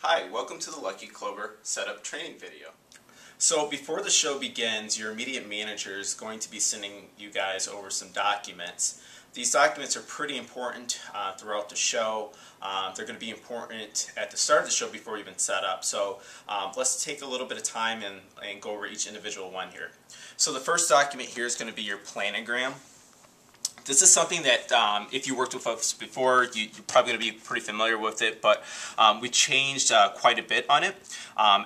Hi, welcome to the Lucky Clover Setup Training video. So before the show begins, your immediate manager is going to be sending you guys over some documents. These documents are pretty important throughout the show. They're going to be important at the start of the show before you even set up. So let's take a little bit of time and go over each individual one here. So the first document here is going to be your planogram. This is something that if you worked with us before, you're probably going to be pretty familiar with it, but we changed quite a bit on it.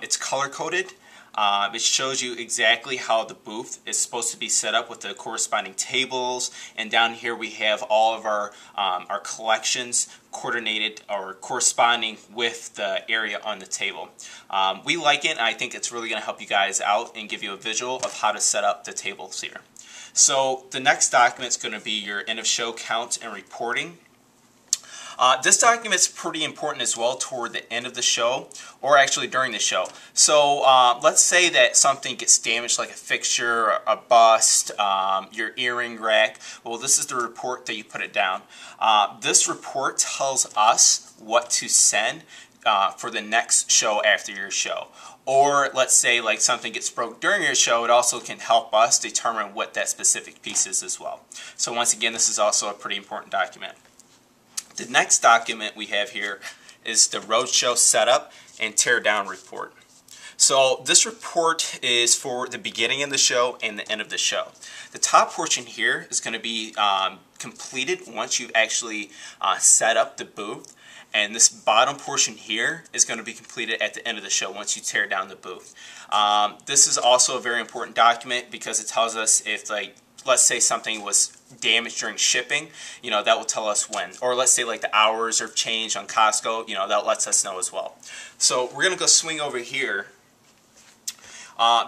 It's color-coded. It shows you exactly how the booth is supposed to be set up with the corresponding tables, and down here we have all of our collections coordinated or corresponding with the area on the table. We like it, and I think it's really going to help you guys out and give you a visual of how to set up the tables here. So the next document is going to be your end of show count and reporting. This document is pretty important as well toward the end of the show, or actually during the show. So let's say that something gets damaged, like a fixture, a bust, your earring rack. Well, this is the report that you put it down. This report tells us what to send for the next show after your show. Or let's say like something gets broke during your show, it also can help us determine what that specific piece is as well. So once again, this is also a pretty important document. The next document we have here is the roadshow setup and tear down report. So this report is for the beginning of the show and the end of the show. The top portion here is going to be completed once you've actually set up the booth. And this bottom portion here is going to be completed at the end of the show once you tear down the booth. This is also a very important document because it tells us if, like, let's say something was damaged during shipping, you know, that will tell us when. Or let's say like the hours are changed on Costco, you know, that lets us know as well. So we're going to go swing over here.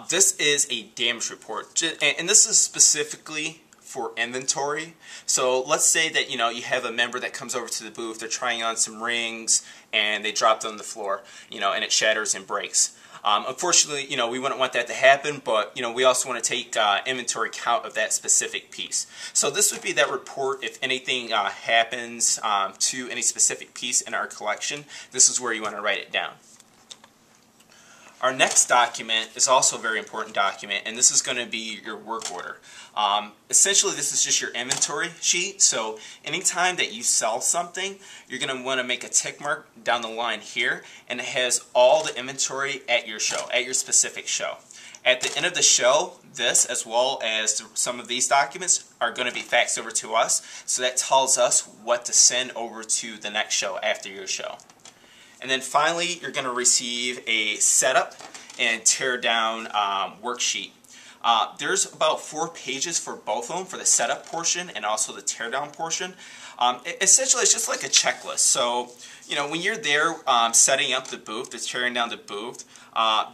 This is a damage report, and this is specifically for inventory. So let's say that you have a member that comes over to the booth, they're trying on some rings and they drop them on the floor, and it shatters and breaks. Unfortunately, we wouldn't want that to happen, but we also want to take inventory count of that specific piece. So this would be that report if anything happens to any specific piece in our collection. This is where you want to write it down. Our next document is also a very important document, and this is going to be your work order. Essentially, this is just your inventory sheet. So anytime that you sell something, you're going to want to make a tick mark down the line here, and it has all the inventory at your show, at your specific show. At the end of the show, this, as well as some of these documents, are going to be faxed over to us. So that tells us what to send over to the next show after your show. And then finally, you're going to receive a setup and tear down worksheet. There's about 4 pages for both of them, for the setup portion and also the tear down portion. Essentially, it's just like a checklist. So, when you're there setting up the booth, tearing down the booth,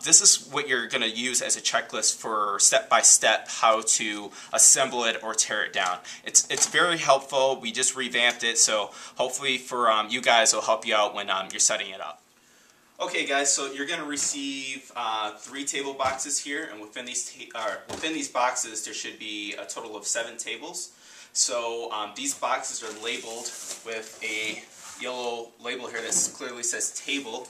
this is what you're going to use as a checklist for step-by-step how to assemble it or tear it down. It's very helpful. We just revamped it, so hopefully for you guys, it'll help you out when you're setting it up. Okay, guys, so you're going to receive 3 table boxes here, and within these boxes there should be a total of 7 tables. So these boxes are labeled with a yellow label here that clearly says table.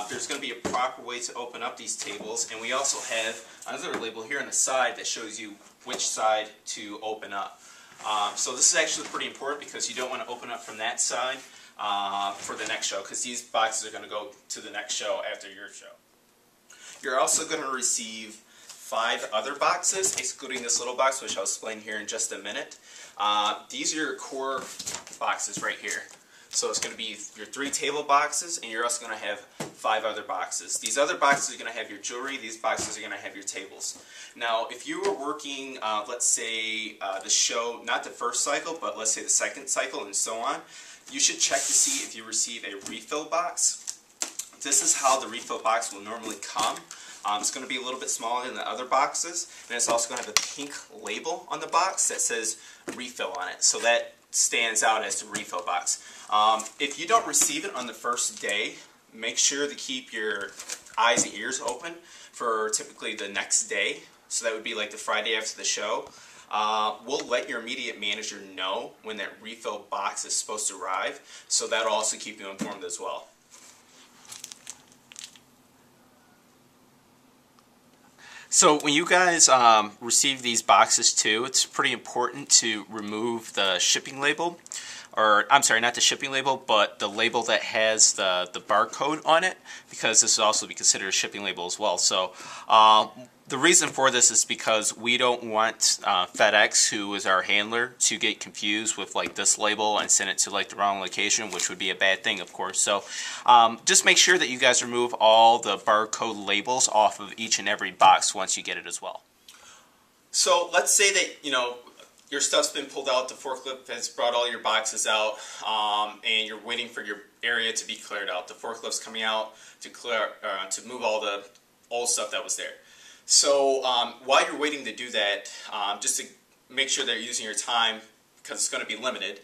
There's going to be a proper way to open up these tables, and we also have another label here on the side that shows you which side to open up. So this is actually pretty important because you don't want to open up from that side for the next show, because these boxes are going to go to the next show after your show. You're also going to receive 5 other boxes, excluding this little box, which I'll explain here in just a minute. These are your core boxes right here. So it's going to be your 3 table boxes, and you're also going to have 5 other boxes. These other boxes are going to have your jewelry. These boxes are going to have your tables. Now, if you were working, let's say, the show, not the first cycle, but let's say the second cycle and so on, you should check to see if you receive a refill box. This is how the refill box will normally come. It's going to be a little bit smaller than the other boxes, and it's also going to have a pink label on the box that says refill on it. So that stands out as the refill box. If you don't receive it on the first day, make sure to keep your eyes and ears open for typically the next day. So that would be like the Friday after the show. We'll let your immediate manager know when that refill box is supposed to arrive, so that'll also keep you informed as well. So when you guys receive these boxes too, it's pretty important to remove the shipping label, or I'm sorry, not the shipping label, but the label that has the barcode on it, because this will also be considered a shipping label as well. So the reason for this is because we don't want FedEx, who is our handler, to get confused with like this label and send it to like the wrong location, which would be a bad thing, of course. So just make sure that you guys remove all the barcode labels off of each and every box once you get it as well. So let's say that, you know, your stuff's been pulled out, the forklift has brought all your boxes out, and you're waiting for your area to be cleared out. The forklift's coming out to to move all the old stuff that was there. So while you're waiting to do that, just to make sure that you're using your time, because it's going to be limited,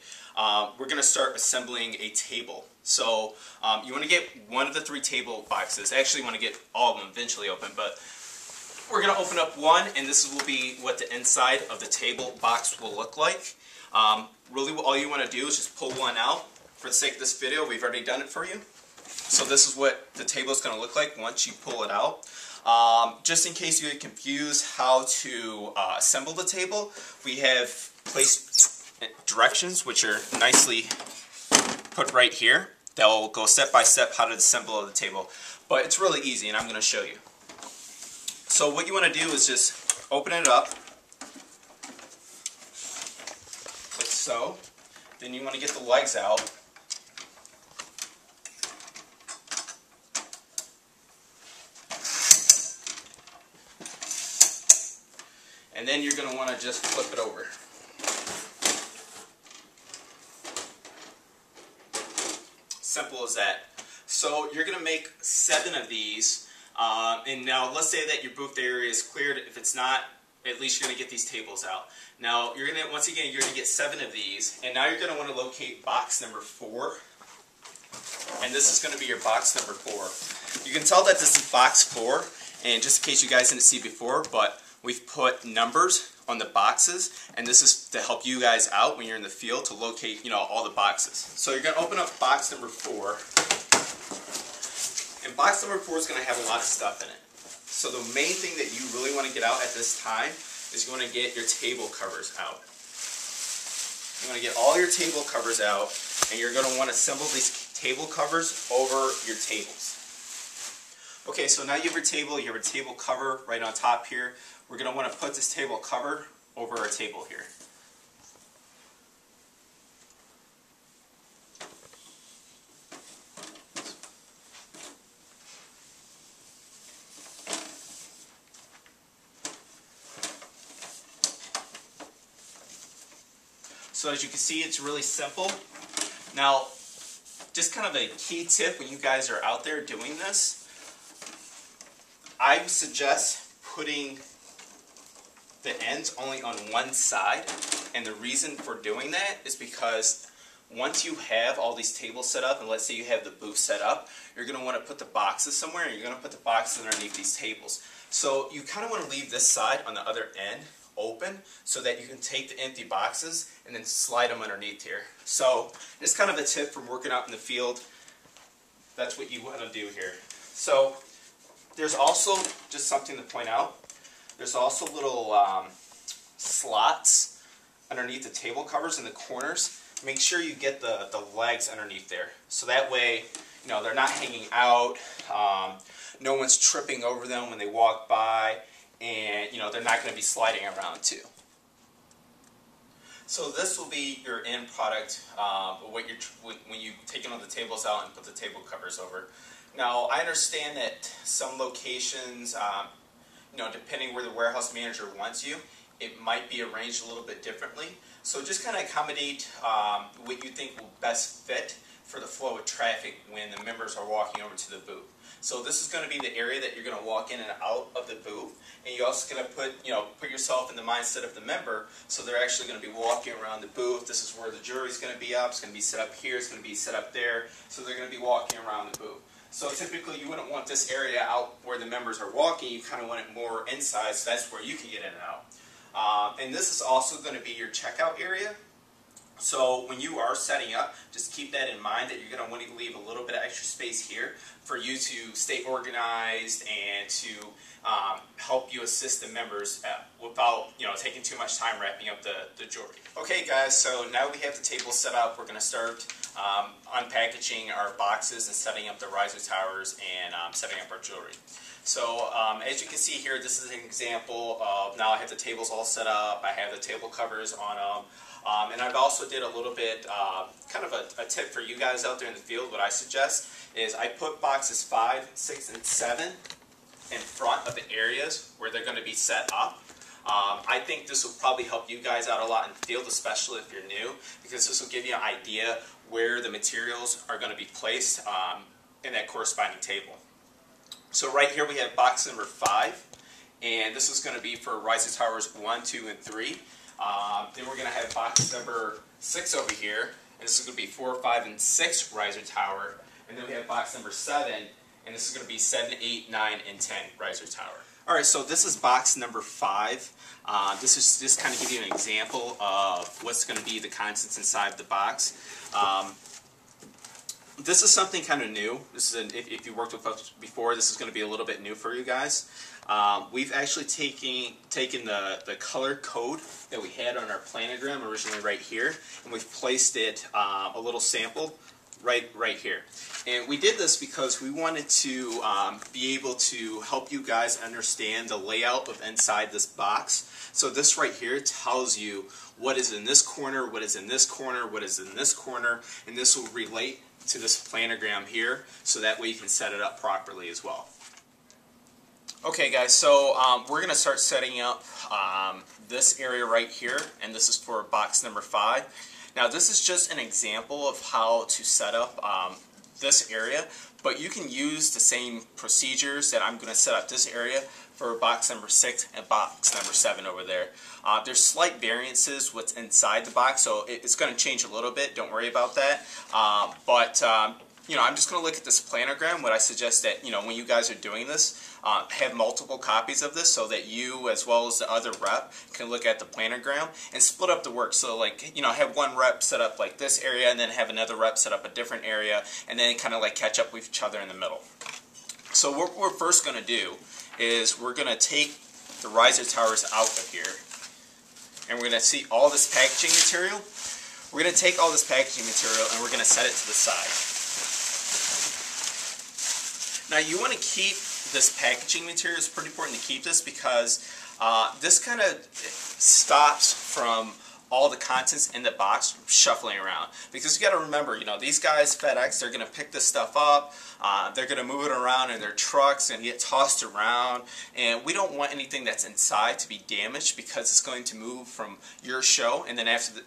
we're going to start assembling a table. So you want to get one of the 3 table boxes. Actually, you want to get all of them eventually open, but we're going to open up one, and this will be what the inside of the table box will look like. Really, all you want to do is just pull one out. For the sake of this video, we've already done it for you. So this is what the table is going to look like once you pull it out. Just in case you get confused how to assemble the table, we have placed directions which are nicely put right here. They'll go step by step how to assemble the table. But it's really easy, and I'm going to show you. So what you want to do is just open it up, like so. Then you want to get the legs out. And then you're going to want to just flip it over. Simple as that. So you're going to make 7 of these. And now let's say that your booth area is cleared. If it's not, at least you're going to get these tables out. Now you're going to, once again, you're going to get 7 of these. And now you're going to want to locate box number 4. And this is going to be your box number 4. You can tell that this is box 4. And just in case you guys didn't see before, but we've put numbers on the boxes, and this is to help you guys out when you're in the field to locate, you know, all the boxes. So you're going to open up box number 4, and box number 4 is going to have a lot of stuff in it. So the main thing that you really want to get out at this time is you want to get your table covers out. You want to get all your table covers out, and you're going to want to assemble these table covers over your tables. Okay, so now you have your table, you have a table cover right on top here. We're going to want to put this table cover over our table here. So as you can see, it's really simple. Now, just kind of a key tip when you guys are out there doing this, I suggest putting the ends only on one side, and the reason for doing that is because once you have all these tables set up, and let's say you have the booth set up, you're going to want to put the boxes somewhere, and you're going to put the boxes underneath these tables. So you kind of want to leave this side on the other end open so that you can take the empty boxes and then slide them underneath here. So it's kind of a tip from working out in the field. That's what you want to do here. So there's also, just something to point out, there's also little slots underneath the table covers in the corners. Make sure you get the legs underneath there. So that way, you know, they're not hanging out, no one's tripping over them when they walk by, and you know, they're not going to be sliding around too. So this will be your end product when you've taken all the tables out and put the table covers over. Now, I understand that some locations, you know, depending where the warehouse manager wants you, it might be arranged a little bit differently. So just kind of accommodate what you think will best fit for the flow of traffic when the members are walking over to the booth. So this is going to be the area that you're going to walk in and out of the booth, and you're also going to put yourself in the mindset of the member. So they're actually going to be walking around the booth. This is where the jury's going to be up. It's going to be set up here. It's going to be set up there. So they're going to be walking around the booth. So typically you wouldn't want this area out where the members are walking. You kind of want it more inside, so that's where you can get in and out. And this is also going to be your checkout area. So when you are setting up, just keep that in mind that you're going to want to leave a little bit of extra space here for you to stay organized and to help you assist the members without taking too much time wrapping up the jewelry. Okay guys, so now we have the table set up. We're going to start unpackaging our boxes and setting up the riser towers and setting up our jewelry. So as you can see here, this is an example of, now I have the tables all set up, I have the table covers on them, and I've also did a little bit, kind of a tip for you guys out there in the field. What I suggest is I put boxes 5, 6, and 7 in front of the areas where they're going to be set up. I think this will probably help you guys out a lot in the field, especially if you're new, because this will give you an idea where the materials are going to be placed in that corresponding table. So right here we have box number 5, and this is going to be for riser towers 1, 2, and 3. Then we're going to have box number 6 over here, and this is going to be 4, 5, and 6 riser tower. And then we have box number 7, and this is going to be 7, 8, 9, and 10 riser tower. Alright, so this is box number 5. This is just kind of give you an example of what's going to be the contents inside the box. This is something kind of new. This is if you worked with us before, this is going to be a little bit new for you guys. We've actually taken the color code that we had on our planogram originally right here, and we've placed it a little sample right here. And we did this because we wanted to be able to help you guys understand the layout of inside this box. So this right here tells you what is in this corner, what is in this corner, what is in this corner, and this will relate to this planogram here, so that way you can set it up properly as well. Okay guys, so we're going to start setting up this area right here, and this is for box number 5. Now this is just an example of how to set up this area, but you can use the same procedures that I'm going to set up this area for box number 6 and box number 7 over there. There's slight variances what's inside the box, so it's going to change a little bit. Don't worry about that. I'm just going to look at this planogram. What I suggest that when you guys are doing this, have multiple copies of this so that you, as well as the other rep, can look at the planogram and split up the work. So like, have one rep set up like this area, and then have another rep set up a different area, and then kind of like catch up with each other in the middle. So what we're first going to do is we're going to take the riser towers out of here, and we're going to see all this packaging material. We're going to take all this packaging material and we're going to set it to the side. Now you want to keep this packaging material. It's pretty important to keep this because this kind of stops from all the contents in the box shuffling around. Because you got to remember, these guys, FedEx, they're going to pick this stuff up, they're going to move it around in their trucks and get tossed around, and we don't want anything that's inside to be damaged because it's going to move from your show, and then after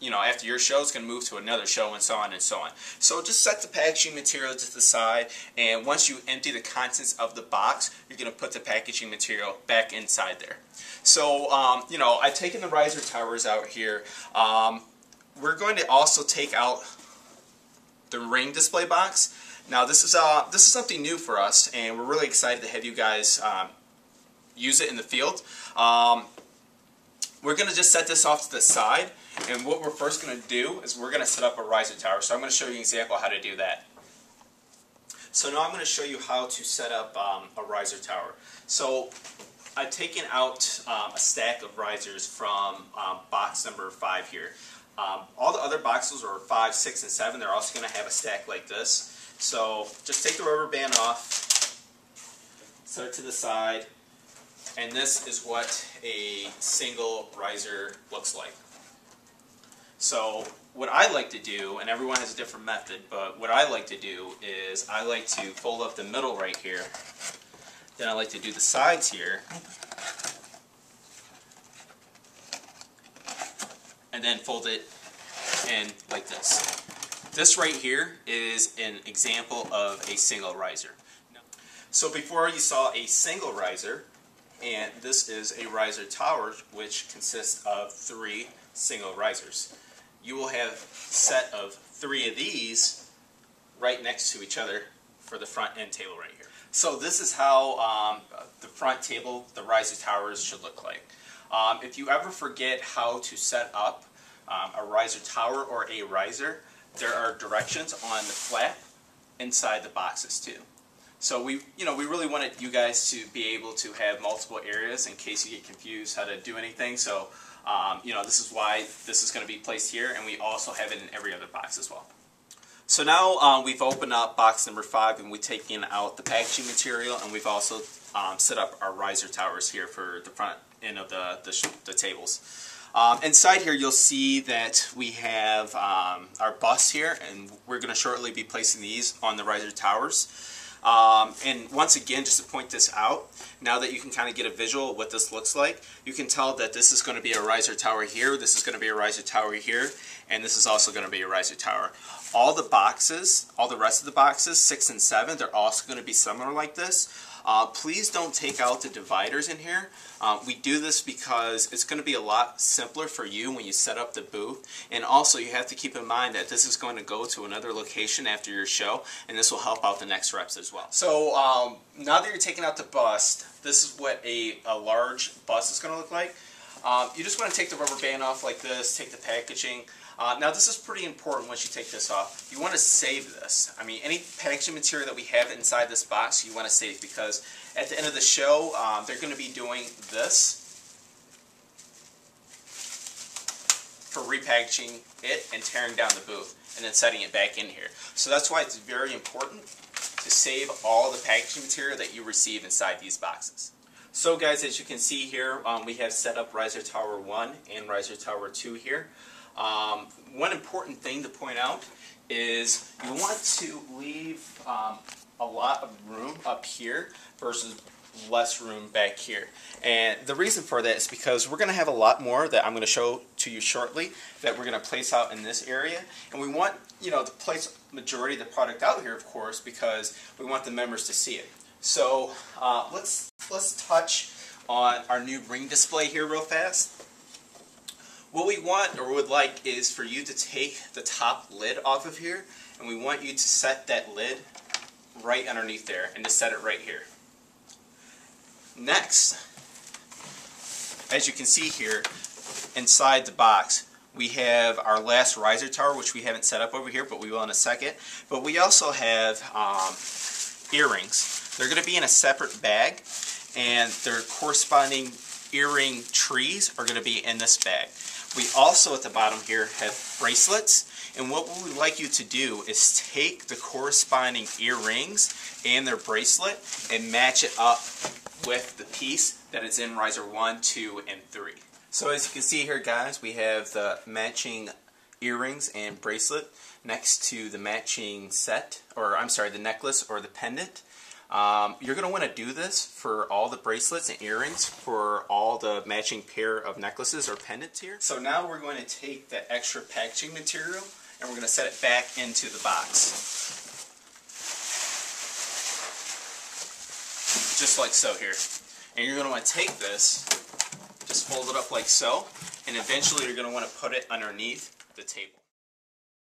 your show it's going to move to another show, and so on and so on. So just set the packaging material to the side, and once you empty the contents of the box, you're going to put the packaging material back inside there. So, I've taken the riser towers out here. We're going to also take out the ring display box. Now, this is something new for us, and we're really excited to have you guys use it in the field. We're going to just set this off to the side, and what we're first going to do is we're going to set up a riser tower. So I'm going to show you an example of how to do that. So now I'm going to show you how to set up a riser tower. So I've taken out a stack of risers from box number 5 here. All the other boxes are 5, 6, and 7. They're also going to have a stack like this. So just take the rubber band off, set it to the side, and this is what a single riser looks like. So what I like to do, and everyone has a different method, but what I like to do is I like to fold up the middle right here. Then I like to do the sides here, and then fold it in like this. This right here is an example of a single riser. So before you saw a single riser, and this is a riser tower which consists of 3 single risers. You will have a set of 3 of these right next to each other for the front end table right here. So this is how the front table, the riser towers should look like. If you ever forget how to set up a riser tower or a riser, there are directions on the flap inside the boxes too. So we really wanted you guys to be able to have multiple areas in case you get confused how to do anything. So this is why this is going to be placed here, and we also have it in every other box as well. So now we've opened up box number 5, and we've taken out the packaging material, and we've also set up our riser towers here for the front end of the tables. Inside here you'll see that we have our bus here, and we're going to shortly be placing these on the riser towers. And once again, just to point this out, now that you can kind of get a visual of what this looks like, you can tell that this is going to be a riser tower here, this is going to be a riser tower here, and this is also going to be a riser tower. All the boxes, all the rest of the boxes, 6 and 7, they're also going to be similar like this. Please don't take out the dividers in here. We do this because it's going to be a lot simpler for you when you set up the booth, and also you have to keep in mind that this is going to go to another location after your show, and this will help out the next reps as well. So now that you're taking out the bust, this is what a large bust is going to look like. You just want to take the rubber band off like this, take the packaging. Now this is pretty important once you take this off. You want to save this. I mean, any packaging material that we have inside this box you want to save, because at the end of the show they're going to be doing this for repackaging it and tearing down the booth and then setting it back in here. So that's why it's very important to save all the packaging material that you receive inside these boxes. So guys, as you can see here, we have set up Riser Tower 1 and Riser Tower 2 here. One important thing to point out is you want to leave a lot of room up here versus less room back here. And the reason for that is because we're going to have a lot more that I'm going to show to you shortly that we're going to place out in this area. And we want, to place majority of the product out here, of course, because we want the members to see it. So let's touch on our new ring display here real fast. What we want or would like is for you to take the top lid off of here, and we want you to set that lid right underneath there and to set it right here. Next, as you can see here inside the box, we have our last riser tower, which we haven't set up over here, but we will in a second. But we also have earrings. They're going to be in a separate bag, and their corresponding earring trees are going to be in this bag. We also at the bottom here have bracelets, and what we would like you to do is take the corresponding earrings and their bracelet and match it up with the piece that is in riser 1, 2, and 3. So as you can see here, guys, we have the matching earrings and bracelet next to the matching set, or I'm sorry, the necklace or the pendant. You're going to want to do this for all the bracelets and earrings for all the matching pair of necklaces or pendants here. So now we're going to take that extra packaging material and we're going to set it back into the box. Just like so here. And you're going to want to take this, just fold it up like so, and eventually you're going to want to put it underneath the table.